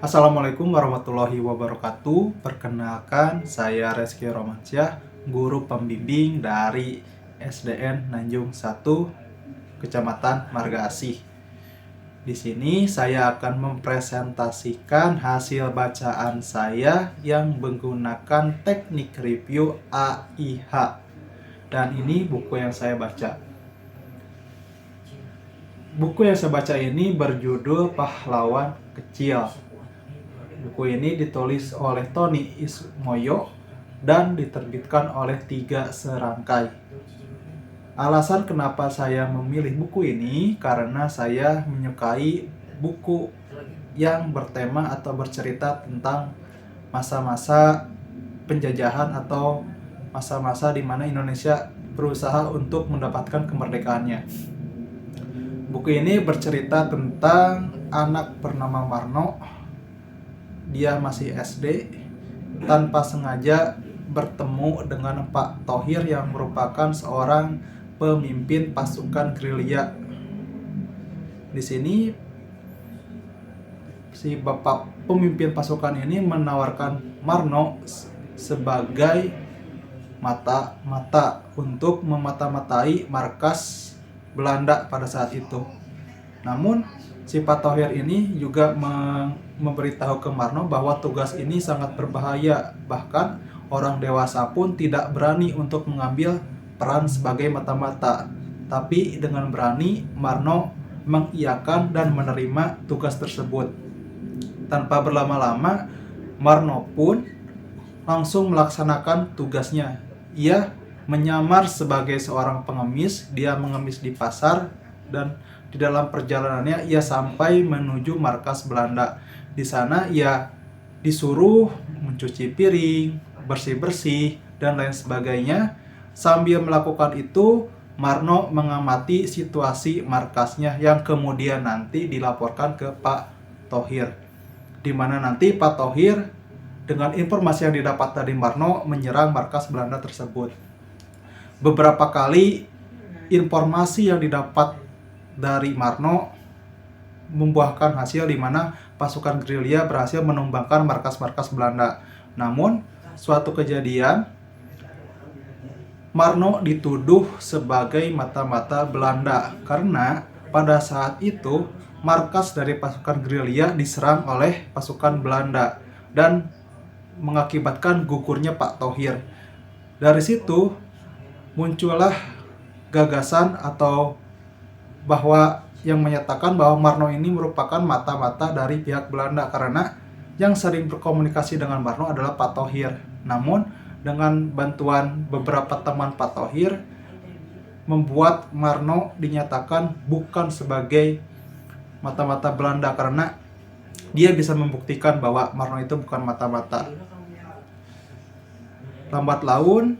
Assalamualaikum warahmatullahi wabarakatuh. Perkenalkan, saya Reski Romansyah, guru pembimbing dari SDN Nanjung 1, Kecamatan Marga Asih. Di sini saya akan mempresentasikan hasil bacaan saya yang menggunakan teknik review AIH. Dan ini buku yang saya baca. Buku yang saya baca ini berjudul Pahlawan Kecil. Buku ini ditulis oleh Tony Ismoyo dan diterbitkan oleh Tiga Serangkai. Alasan kenapa saya memilih buku ini karena saya menyukai buku yang bertema atau bercerita tentang masa-masa penjajahan atau masa-masa di mana Indonesia berusaha untuk mendapatkan kemerdekaannya. Buku ini bercerita tentang anak bernama Marno. Dia masih SD, tanpa sengaja bertemu dengan Pak Thohir yang merupakan seorang pemimpin pasukan gerilya. Di sini si bapak pemimpin pasukan ini menawarkan Marno sebagai mata-mata untuk memata-matai markas Belanda pada saat itu. Namun si Pak Thohir ini juga memberitahu ke Marno bahwa tugas ini sangat berbahaya. Bahkan orang dewasa pun tidak berani untuk mengambil peran sebagai mata-mata. Tapi dengan berani, Marno mengiyakan dan menerima tugas tersebut. Tanpa berlama-lama, Marno pun langsung melaksanakan tugasnya. Ia menyamar sebagai seorang pengemis. Dia mengemis di pasar dan di dalam perjalanannya ia sampai menuju markas Belanda. Di sana ia disuruh mencuci piring, bersih-bersih, dan lain sebagainya. Sambil melakukan itu, Marno mengamati situasi markasnya yang kemudian nanti dilaporkan ke Pak Thohir. Di mana nanti Pak Thohir dengan informasi yang didapat dari Marno menyerang markas Belanda tersebut. Beberapa kali informasi yang didapat dari Marno membuahkan hasil di mana pasukan gerilya berhasil menumbangkan markas-markas Belanda. Namun, suatu kejadian Marno dituduh sebagai mata-mata Belanda karena pada saat itu markas dari pasukan gerilya diserang oleh pasukan Belanda dan mengakibatkan gugurnya Pak Thohir. Dari situ muncullah gagasan atau bahwa yang menyatakan bahwa Marno ini merupakan mata-mata dari pihak Belanda karena yang sering berkomunikasi dengan Marno adalah Pak Thohir. Namun dengan bantuan beberapa teman Pak Thohir membuat Marno dinyatakan bukan sebagai mata-mata Belanda karena dia bisa membuktikan bahwa Marno itu bukan mata-mata. Lambat laun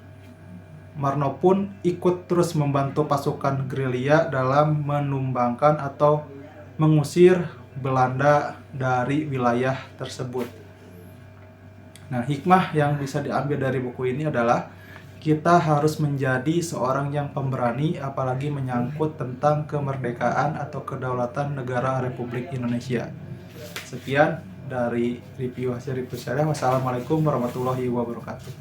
Marno pun ikut terus membantu pasukan gerilya dalam menumbangkan atau mengusir Belanda dari wilayah tersebut. Nah, hikmah yang bisa diambil dari buku ini adalah kita harus menjadi seorang yang pemberani apalagi menyangkut tentang kemerdekaan atau kedaulatan negara Republik Indonesia. Sekian dari review hasil review saya. Wassalamualaikum warahmatullahi wabarakatuh.